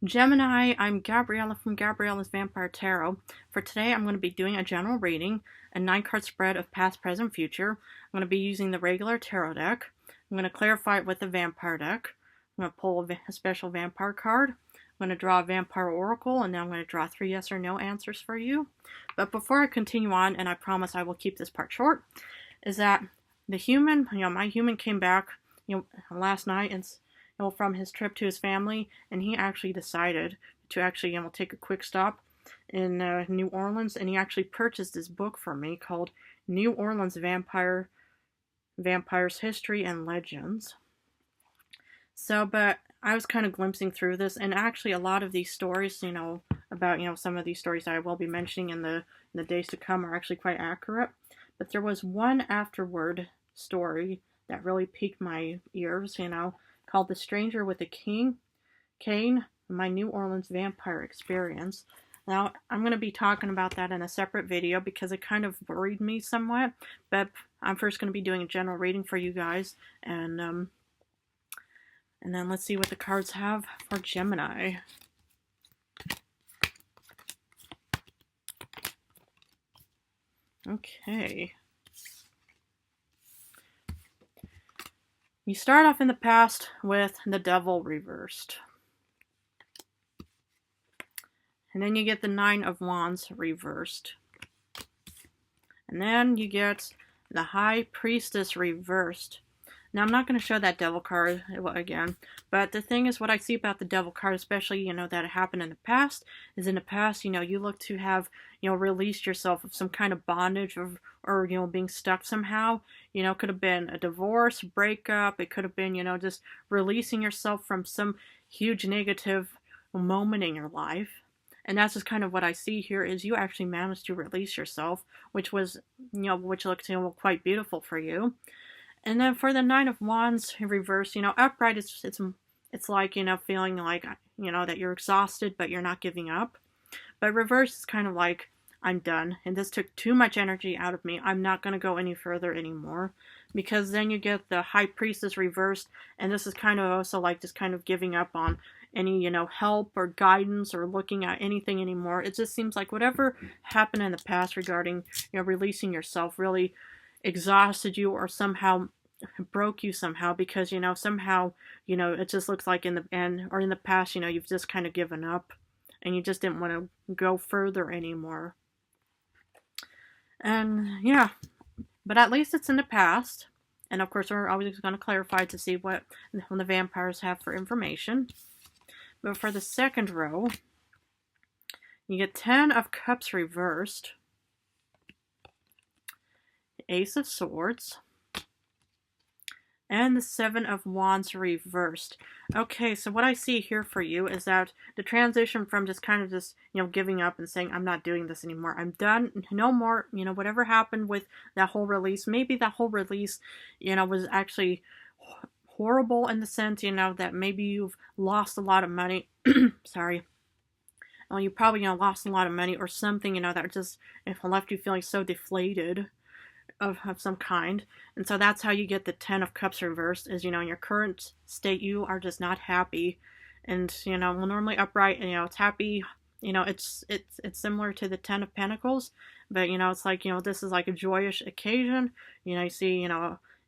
Gemini, I'm Gabriella from Gabriella's Vampire Tarot. For today, I'm going to be doing a general reading, a 9-card spread of past, present, future. I'm going to be using the regular tarot deck. I'm going to clarify it with the vampire deck. I'm going to pull a special vampire card. I'm going to draw a vampire oracle, and then I'm going to draw 3 yes or no answers for you. But before I continue on, and I promise I will keep this part short, is that the human, my human came back, last night and from his trip to his family, and he actually decided to take a quick stop in New Orleans, and he actually purchased this book for me called New Orleans Vampires History and Legends. So, but I was kind of glimpsing through this, and actually a lot of these stories, about, some of these stories I will be mentioning in the days to come are actually quite accurate. But there was one afterward story that really piqued my ears, called The Stranger with the Cane, My New Orleans Vampire Experience. Now, I'm going to be talking about that in a separate video because it kind of worried me somewhat, but I'm first going to be doing a general reading for you guys, and then let's see what the cards have for Gemini. Okay. You start off in the past with the Devil reversed. And then you get the 9 of Wands reversed. And then you get the High Priestess reversed. Now, I'm not going to show that Devil card again, but the thing is, what I see about the Devil card, especially, that it happened in the past, is in the past, you look to have, released yourself of some kind of bondage or being stuck somehow. Could have been a divorce, breakup, it could have been, just releasing yourself from some huge negative moment in your life. And that's just kind of what I see here, is you actually managed to release yourself, which was, which looked, quite beautiful for you. And then for the 9 of Wands in reverse, upright, it's like, feeling like, that you're exhausted, but you're not giving up. But reverse is kind of like, I'm done, and this took too much energy out of me. I'm not going to go any further anymore. Because then you get the High Priestess reversed, and this is kind of also like just kind of giving up on any, help or guidance or looking at anything anymore. It just seems like whatever happened in the past regarding, releasing yourself really exhausted you or somehow broke you somehow, because somehow it just looks like in the end or in the past you've just kind of given up and you just didn't want to go further anymore. And yeah, but at least it's in the past, and of course we're always going to clarify to see what the vampires have for information. But for the second row, you get 10 of Cups reversed, Ace of Swords, and the 7 of Wands reversed. Okay, so what I see here for you is that the transition from just kind of just, giving up and saying, I'm not doing this anymore. I'm done. No more, whatever happened with that whole release. Maybe that whole release, was actually horrible in the sense, that maybe you've lost a lot of money. Sorry. Well, you probably, lost a lot of money or something, that just left you feeling so deflated of some kind. And so that's how you get the 10 of Cups reversed, is, in your current state, you are just not happy. And, normally upright, it's happy, it's similar to the 10 of Pentacles, but, it's like, this is like a joyous occasion. You see,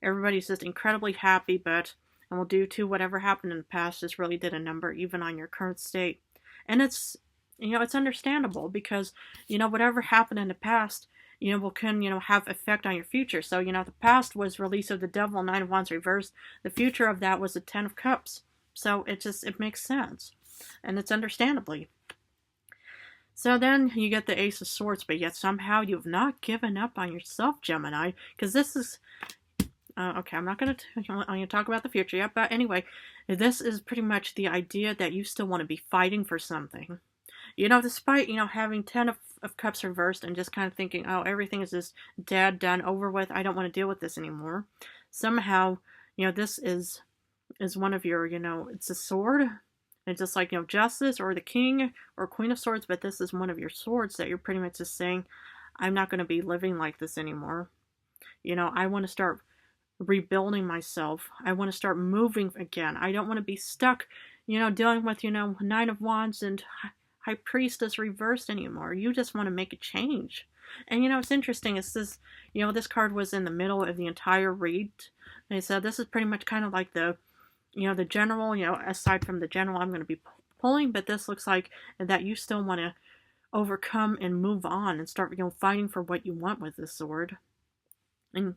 everybody's just incredibly happy, but, and will due to whatever happened in the past, just really did a number even on your current state. And it's, it's understandable because, whatever happened in the past, can have effect on your future. So, the past was release of the Devil, 9 of Wands reversed. The future of that was the 10 of Cups. So it makes sense. And it's understandably. So then you get the Ace of Swords, but yet somehow you've not given up on yourself, Gemini. Because this is, okay, I'm going to talk about the future yet. But anyway, this is pretty much the idea that you still want to be fighting for something. Despite, having 10 of Cups reversed and just kind of thinking, oh, everything is just dead, done, over with, I don't want to deal with this anymore. Somehow, this is one of your, it's a sword. It's just like, Justice or the King or Queen of Swords, but this is one of your swords that you're pretty much just saying, I'm not going to be living like this anymore. I want to start rebuilding myself. I want to start moving again. I don't want to be stuck, dealing with, Nine of Wands and High Priestess reversed anymore. You just want to make a change. And, it's interesting. It's this, this card was in the middle of the entire read. And so this is pretty much kind of like the, the general, aside from the general I'm going to be pulling, but this looks like that you still want to overcome and move on and start, fighting for what you want with this sword. And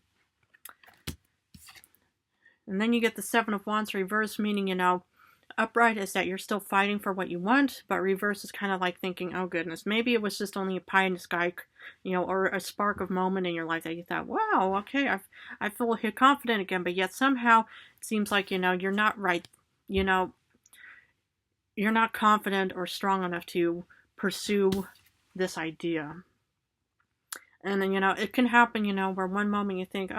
then you get the Seven of Wands reverse, meaning, upright is that you're still fighting for what you want, but reverse is kind of like thinking, oh goodness, maybe it was just only a pie in the sky, or a spark of moment in your life that you thought, wow, okay, I feel confident again, but yet somehow it seems like, you're not right, you're not confident or strong enough to pursue this idea. And then, it can happen, where one moment you think, oh,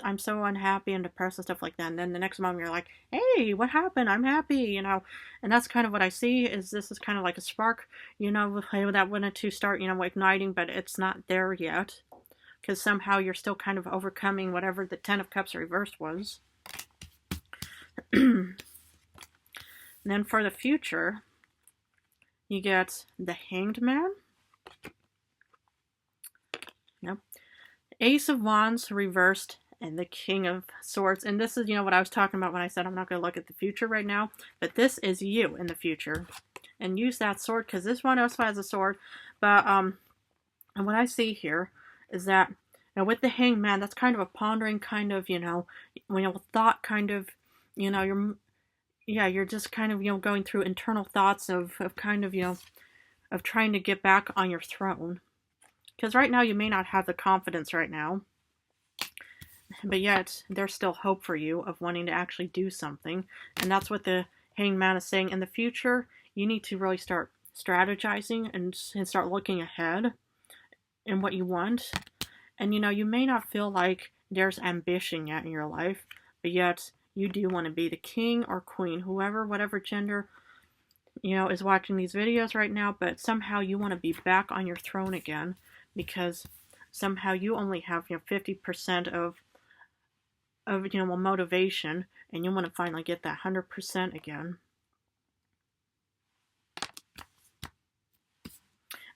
I'm so unhappy and depressed and stuff like that. And then the next moment you're like, hey, what happened? I'm happy, And that's kind of what I see is this is kind of like a spark, that wanted to start, igniting, but it's not there yet. Because somehow you're still kind of overcoming whatever the Ten of Cups reversed was. And then for the future, you get the Hanged Man. Nope. Ace of Wands reversed and the King of Swords. And this is, what I was talking about when I said I'm not going to look at the future right now. But this is you in the future. And use that sword because this one also has a sword. But and what I see here is that with the Hanged Man, that's kind of a pondering kind of, thought kind of, you're just kind of, going through internal thoughts of kind of, of trying to get back on your throne. Because right now you may not have the confidence right now, but yet there's still hope for you of wanting to actually do something. And that's what the Hanged Man is saying. In the future, you need to really start strategizing and start looking ahead in what you want. And you may not feel like there's ambition yet in your life, but yet you do want to be the king or queen, whatever gender, is watching these videos right now, but somehow you want to be back on your throne again. Because somehow you only have 50% of motivation, and you want to finally get that 100% again.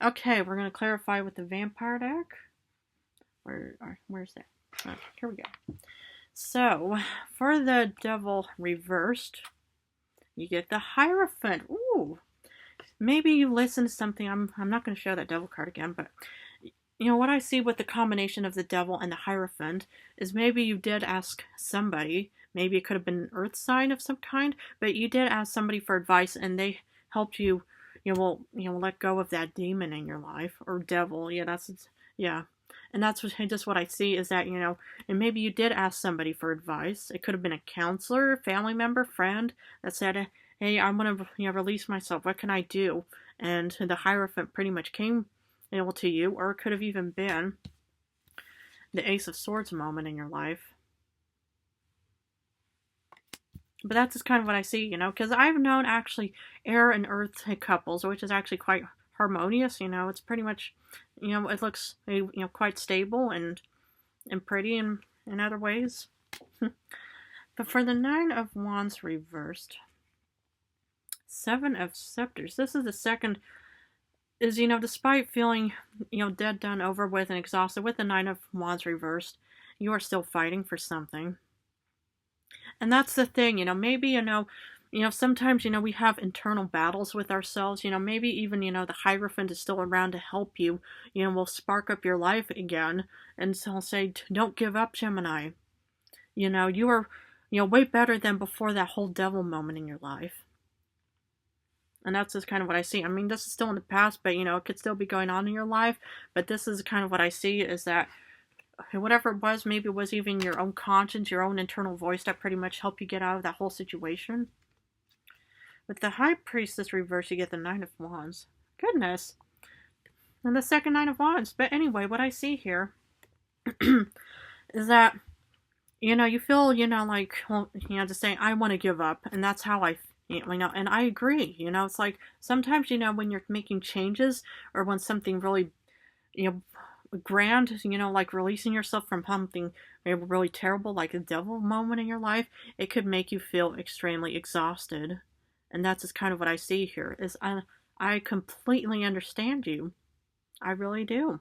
Okay, we're going to clarify with the Vampire deck. Where's that? Okay, here we go. So for the Devil reversed, you get the Hierophant. Ooh, maybe you listened to something. I'm not going to show that Devil card again, but. What I see with the combination of the Devil and the Hierophant is maybe you did ask somebody, maybe it could have been an earth sign of some kind, but you did ask somebody for advice and they helped you, let go of that demon in your life, or devil, yeah. And that's just what I see is that, and maybe you did ask somebody for advice. It could have been a counselor, family member, friend that said, hey, I want to, release myself. What can I do? And the Hierophant pretty much came to you, or it could have even been the Ace of Swords moment in your life. But that's just kind of what I see, because I've known actually air and earth couples, which is actually quite harmonious, it's pretty much, it looks, quite stable and pretty in other ways. But for the Nine of Wands reversed, Seven of Scepters, this is the second is, despite feeling, dead, done, over with, and exhausted with the Nine of Wands reversed, you are still fighting for something. And that's the thing, maybe, sometimes, we have internal battles with ourselves, maybe even, the Hierophant is still around to help you, will spark up your life again, and so I'll say, don't give up, Gemini. You are, way better than before that whole devil moment in your life. And that's just kind of what I see. I mean, this is still in the past, but, it could still be going on in your life. But this is kind of what I see is that whatever it was, maybe it was even your own conscience, your own internal voice that pretty much helped you get out of that whole situation. With the High Priestess reverse, you get the Nine of Wands. Goodness. And the second Nine of Wands. But anyway, what I see here is that, you feel, like, well, just saying, I want to give up. And that's how I feel. And I agree, it's like sometimes, when you're making changes or when something really, grand, like releasing yourself from something really terrible, like a devil moment in your life, it could make you feel extremely exhausted. And that's just kind of what I see here, is I completely understand you. I really do.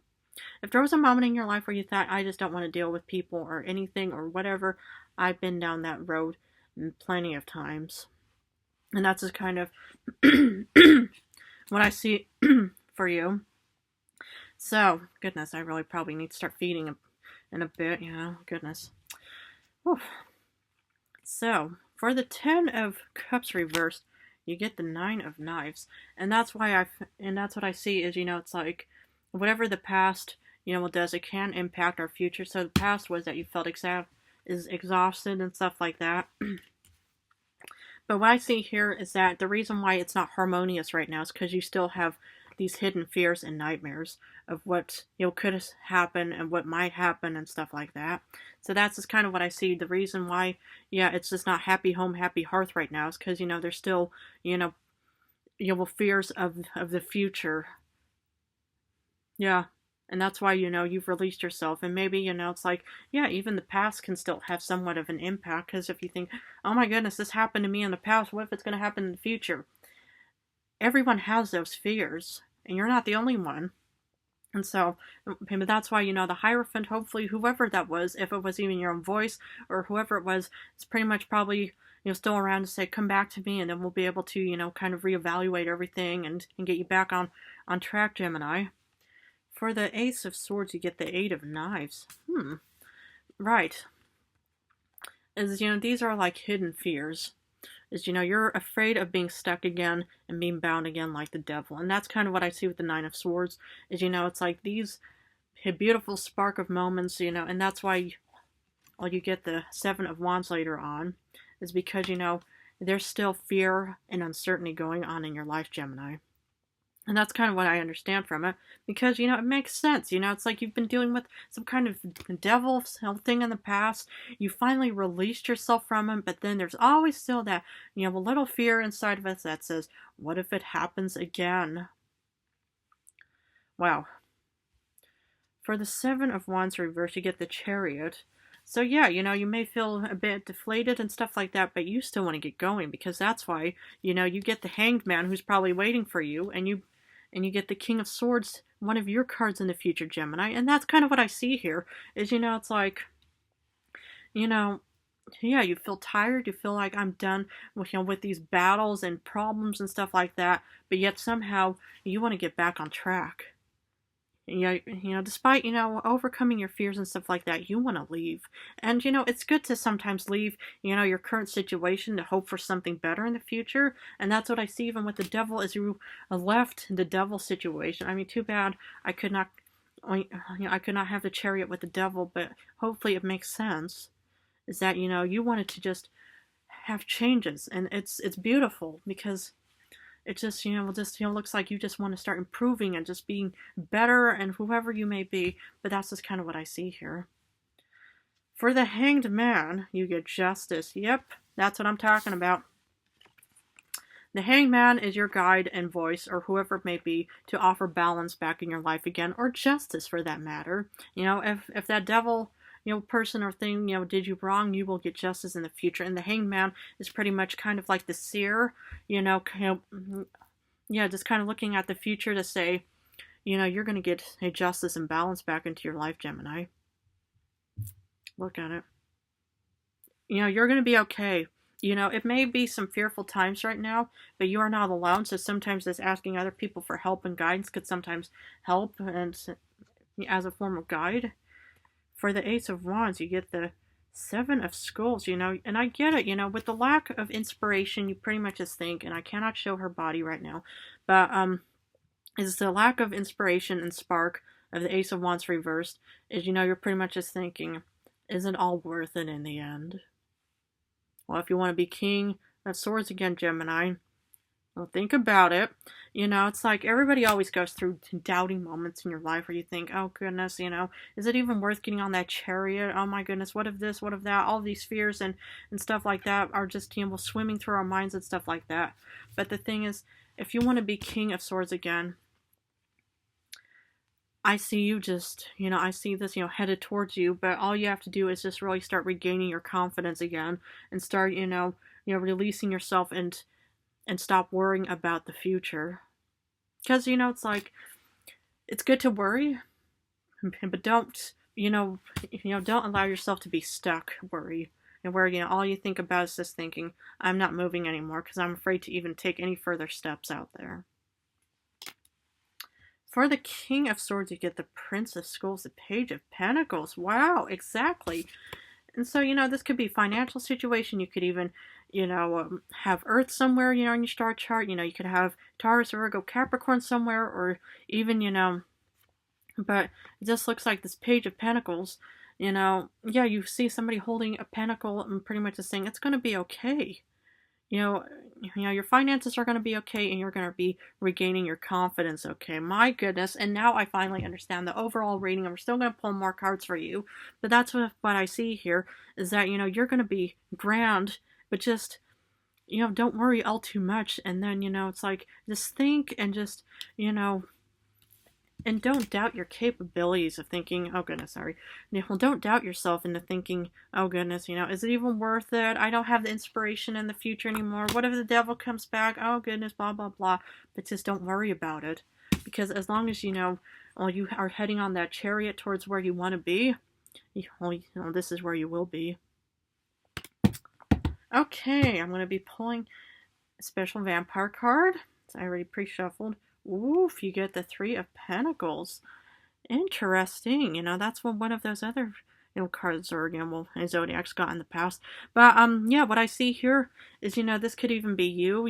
If there was a moment in your life where you thought, I just don't want to deal with people or anything or whatever, I've been down that road plenty of times. And that's just kind of what I see for you. So, goodness, I really probably need to start feeding in a bit, goodness. Whew. So, for the 10 of Cups reversed, you get the 9 of Knives. And that's why that's what I see is, it's like, whatever the past, does, it can impact our future. So the past was that you felt exhausted and stuff like that. But what I see here is that the reason why it's not harmonious right now is because you still have these hidden fears and nightmares of what could happen and what might happen and stuff like that. So that's just kind of what I see. The reason why, it's just not happy home, happy hearth right now is because there's still fears of the future. Yeah. And that's why, you've released yourself. And maybe, it's like, even the past can still have somewhat of an impact. Because if you think, oh my goodness, this happened to me in the past, what if it's going to happen in the future? Everyone has those fears. And you're not the only one. And so, that's why, the Hierophant, hopefully, whoever that was, if it was even your own voice, or whoever it was, it's pretty much probably, still around to say, come back to me, and then we'll be able to, kind of reevaluate everything and get you back on track, Gemini. For the Ace of Swords, you get the 8 of Knives. Right. As these are like hidden fears. Is, you're afraid of being stuck again and being bound again like the devil. And that's kind of what I see with the 9 of Swords. Is, it's like these beautiful spark of moments, and that's why you get the 7 of Wands later on. Is because, there's still fear and uncertainty going on in your life, Gemini. And that's kind of what I understand from it. Because, it makes sense. It's like you've been dealing with some kind of devil thing in the past. You finally released yourself from it. But then there's always still that, a little fear inside of us that says, what if it happens again? Wow. For the 7 of Wands reverse, you get the Chariot. So yeah, you may feel a bit deflated and stuff like that, but you still want to get going. Because that's why, you get the Hanged Man who's probably waiting for you. And you get the King of Swords, one of your cards in the future, Gemini. And that's kind of what I see here, is, it's like, you feel tired, you feel like I'm done with these battles and problems and stuff like that, but yet somehow you want to get back on track. Despite, overcoming your fears and stuff like that, you want to leave. And, it's good to sometimes leave, your current situation to hope for something better in the future. And that's what I see even with the devil, is you left the devil situation. I mean, too bad I could not have the Chariot with the devil, but hopefully it makes sense. Is that, you wanted to just have changes. And it's beautiful because it just, looks like you just want to start improving and just being better and whoever you may be. But that's just kind of what I see here. For the Hanged Man, you get Justice. Yep, that's what I'm talking about. The Hanged Man is your guide and voice, or whoever it may be, to offer balance back in your life again, or justice for that matter. If that devil, person or thing, did you wrong, you will get justice in the future. And the Hanged Man is pretty much kind of like the seer, just kind of looking at the future to say, you're going to get a justice and balance back into your life, Gemini. Look at it. You're going to be okay. It may be some fearful times right now, but you are not alone. So sometimes just asking other people for help and guidance could sometimes help, and as a form of guide. For the Ace of Wands, you get the 7 of Skulls, and I get it, with the lack of inspiration, you pretty much just think, and I cannot show her body right now, but, is the lack of inspiration and spark of the Ace of Wands reversed, is, you're pretty much just thinking, is it all worth it in the end? Well, if you want to be King of Swords again, Gemini, well, think about it. It's like everybody always goes through doubting moments in your life where you think, oh goodness, is it even worth getting on that Chariot? Oh my goodness, what if this, what if that? All these fears and stuff like that are just, swimming through our minds and stuff like that. But the thing is, if you want to be King of Swords again, I see you just, I see this, headed towards you, but all you have to do is just really start regaining your confidence again and start, releasing yourself and and stop worrying about the future. Because, it's like, it's good to worry, but don't allow yourself to be stuck worry. And where, all you think about is just thinking, I'm not moving anymore because I'm afraid to even take any further steps out there. For the King of Swords, you get the Prince of Skulls, the Page of Pentacles. Wow, exactly. And so, this could be a financial situation. You could even, have Earth somewhere, in your star chart. You could have Taurus, Virgo, Capricorn somewhere, or even, but it just looks like this Page of Pentacles, yeah, you see somebody holding a pentacle and pretty much just saying it's going to be okay. Your finances are going to be okay, and you're going to be regaining your confidence, okay? My goodness. And now I finally understand the overall reading, and we're still going to pull more cards for you. But that's what I see here, is that, you're going to be grand, but just, don't worry all too much. And then, it's like, just think and just, and don't doubt your capabilities of thinking, oh goodness, sorry. Well, don't doubt yourself into thinking, oh goodness, is it even worth it? I don't have the inspiration in the future anymore. What if the devil comes back? Oh goodness, blah, blah, blah. But just don't worry about it. Because as long as you are heading on that chariot towards where you want to be, this is where you will be. Okay, I'm going to be pulling a special vampire card. I already pre-shuffled. Oof, you get the Three of Pentacles. Interesting. That's one of those other cards or Zodiac's got in the past. But yeah, what I see here is this could even be you.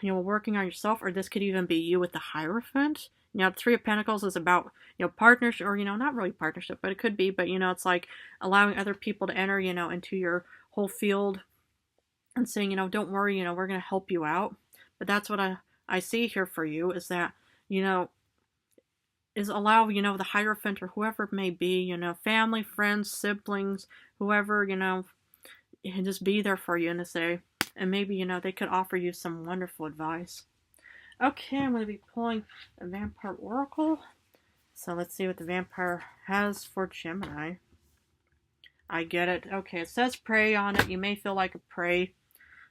Working on yourself, or this could even be you with the Hierophant. The Three of Pentacles is about partnership, or not really partnership, but it could be. But it's like allowing other people to enter into your whole field and saying don't worry, we're gonna help you out. But that's what I see here for you, is that, is allow, the Hierophant or whoever it may be, family, friends, siblings, whoever, and just be there for you and to say, and maybe, they could offer you some wonderful advice. Okay, I'm going to be pulling a Vampire Oracle. So let's see what the vampire has for Gemini. I get it. Okay, it says prey on it. You may feel like a prey. It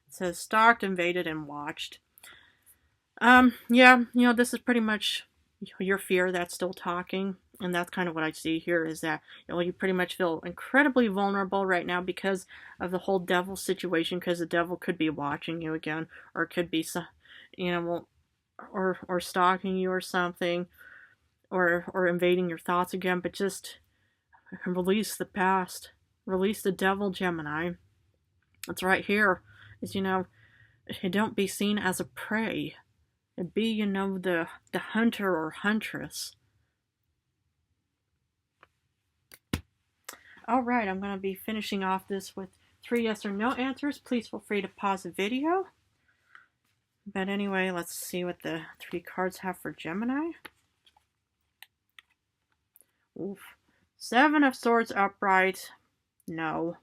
says stalked, invaded, and watched. Yeah, this is pretty much your fear that's still talking, and that's kind of what I see here, is that, you pretty much feel incredibly vulnerable right now because of the whole devil situation, because the devil could be watching you again, or it could be, or stalking you or something, or invading your thoughts again, but just release the past, release the devil, Gemini. It's right here, is, don't be seen as a prey. Be, the hunter or huntress. Alright, I'm going to be finishing off this with 3 yes or no answers. Please feel free to pause the video. But anyway, let's see what the 3 cards have for Gemini. Oof. 7 of Swords upright. No.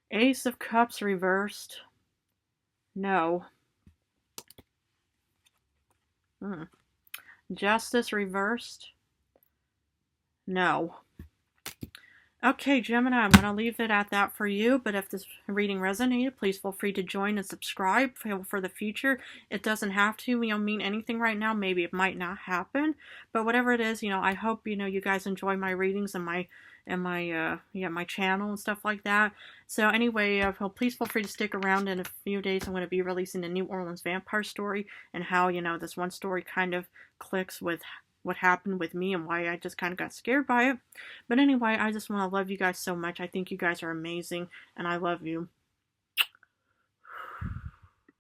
Ace of Cups reversed. No. Justice reversed. No. Okay, Gemini, I'm going to leave it at that for you, but if this reading resonated, please feel free to join and subscribe for the future. It doesn't have to, mean anything right now. Maybe it might not happen, but whatever it is, I hope, you guys enjoy my readings and my channel and stuff like that. So anyway, please feel free to stick around. In a few days, I'm going to be releasing the New Orleans vampire story, and how, this one story kind of clicks with what happened with me and why I just kind of got scared by it. But anyway, I just want to love you guys so much. I think you guys are amazing, and I love you.